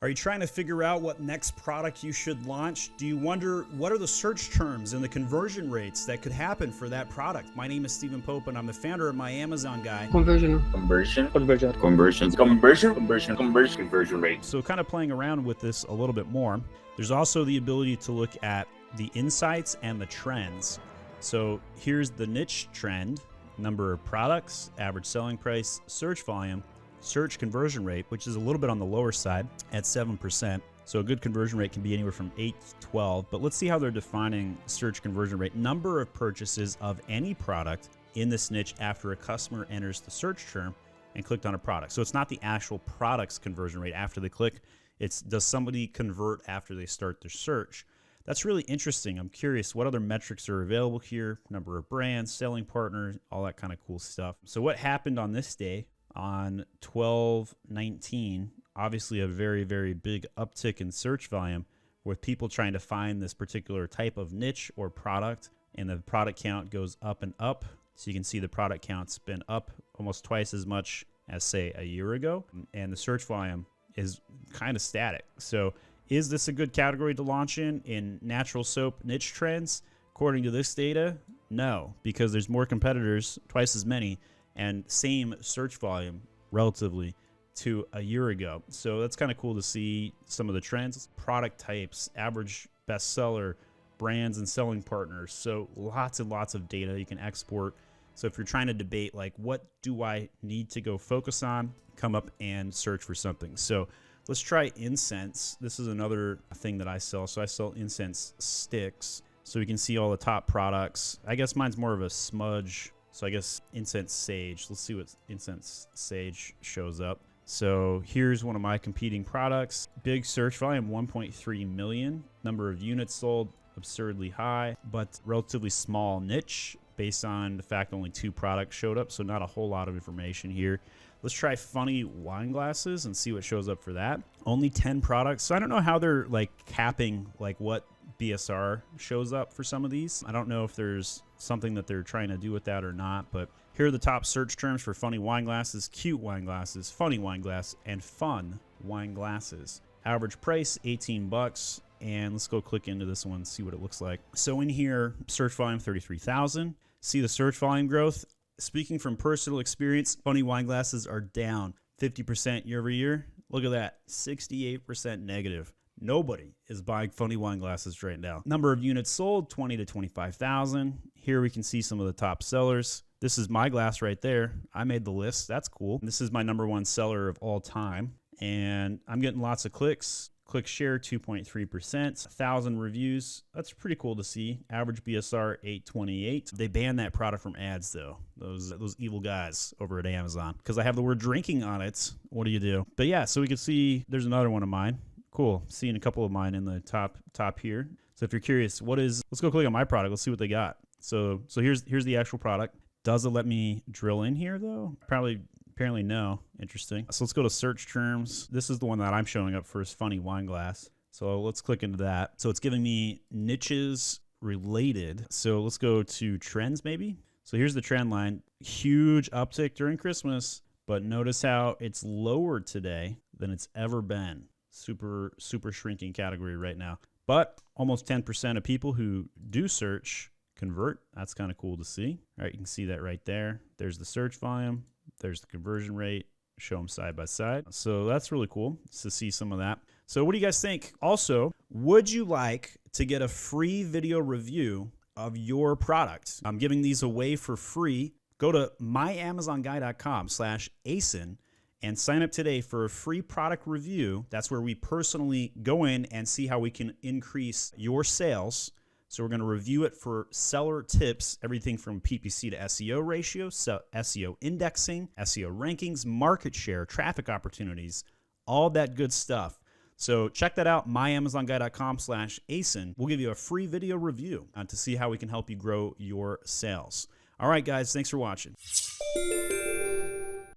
Are you trying to figure out what next product you should launch? Do you wonder what are the search terms and the conversion rates that could happen for that product? My name is Stephen Pope and I'm the founder of My Amazon Guy. Conversion rate. So kind of playing around with this a little bit more. There's also the ability to look at the insights and the trends. So here's the niche trend, number of products, average selling price, search volume, search conversion rate, which is a little bit on the lower side at 7%. So a good conversion rate can be anywhere from 8 to 12. But let's see how they're defining search conversion rate. Number of purchases of any product in this niche after a customer enters the search term and clicked on a product. So it's not the actual product's conversion rate after they click. It's does somebody convert after they start their search? That's really interesting. I'm curious what other metrics are available here. Number of brands, selling partners, all that kind of cool stuff. So what happened on this day? On 12/19, obviously a very, very big uptick in search volume with people trying to find this particular type of niche or product, and the product count goes up and up. So you can see the product count's been up almost twice as much as, say, a year ago, and the search volume is kind of static. So is this a good category to launch in natural soap niche trends? According to this data, no, because there's more competitors, twice as many, and same search volume relatively to a year ago. So that's kind of cool to see some of the trends, product types, average bestseller, brands and selling partners. So lots and lots of data you can export. So if you're trying to debate like what do I need to go focus on, come up and search for something. So let's try incense. This is another thing that I sell. So I sell incense sticks. So we can see all the top products. I guess mine's more of a smudge. So I guess incense sage. Let's see what incense sage shows up. So here's one of my competing products. Big search volume, 1.3 million. Number of units sold, absurdly high, but relatively small niche based on the fact only 2 products showed up. So not a whole lot of information here. Let's try funny wine glasses and see what shows up for that. Only 10 products. So I don't know how they're like capping like what BSR shows up for some of these. I don't know if there's something that they're trying to do with that or not, but here are the top search terms for funny wine glasses, cute wine glasses, funny wine glass, and fun wine glasses. Average price, 18 bucks. And let's go click into this one and see what it looks like. So in here, search volume 33,000. See the search volume growth. Speaking from personal experience, funny wine glasses are down 50% year over year. Look at that, 68% negative. Nobody is buying funny wine glasses right now. Number of units sold, 20 to 25,000. Here we can see some of the top sellers. This is my glass right there. I made the list. That's cool. This is my #1 seller of all time. And I'm getting lots of clicks. Click share, 2.3%. 1,000 reviews. That's pretty cool to see. Average BSR, 828. They banned that product from ads, though. Those evil guys over at Amazon. Because I have the word drinking on it. What do you do? But yeah, so we can see there's another one of mine. Cool. Seeing a couple of mine in the top here. So if you're curious, let's go click on my product. Let's see what they got. So here's the actual product. Does it let me drill in here though? Apparently no. Interesting. So let's go to search terms. This is the one that I'm showing up for is funny wine glass. So let's click into that. So it's giving me niches related. So let's go to trends maybe. So here's the trend line. Huge uptick during Christmas, but notice how it's lower today than it's ever been. Super shrinking category right now. But almost 10% of people who do search convert. That's kind of cool to see. All right, you can see that right there. There's the search volume. There's the conversion rate. Show them side by side. So that's really cool to see some of that. So what do you guys think? Also, would you like to get a free video review of your product? I'm giving these away for free. Go to myamazonguy.com/ASIN and sign up today for a free product review. That's where we personally go in and see how we can increase your sales. So we're going to review it for seller tips, everything from PPC to SEO ratio, SEO indexing, SEO rankings, market share, traffic opportunities, all that good stuff. So check that out, myamazonguy.com/ASIN. We'll give you a free video review to see how we can help you grow your sales. All right, guys, thanks for watching.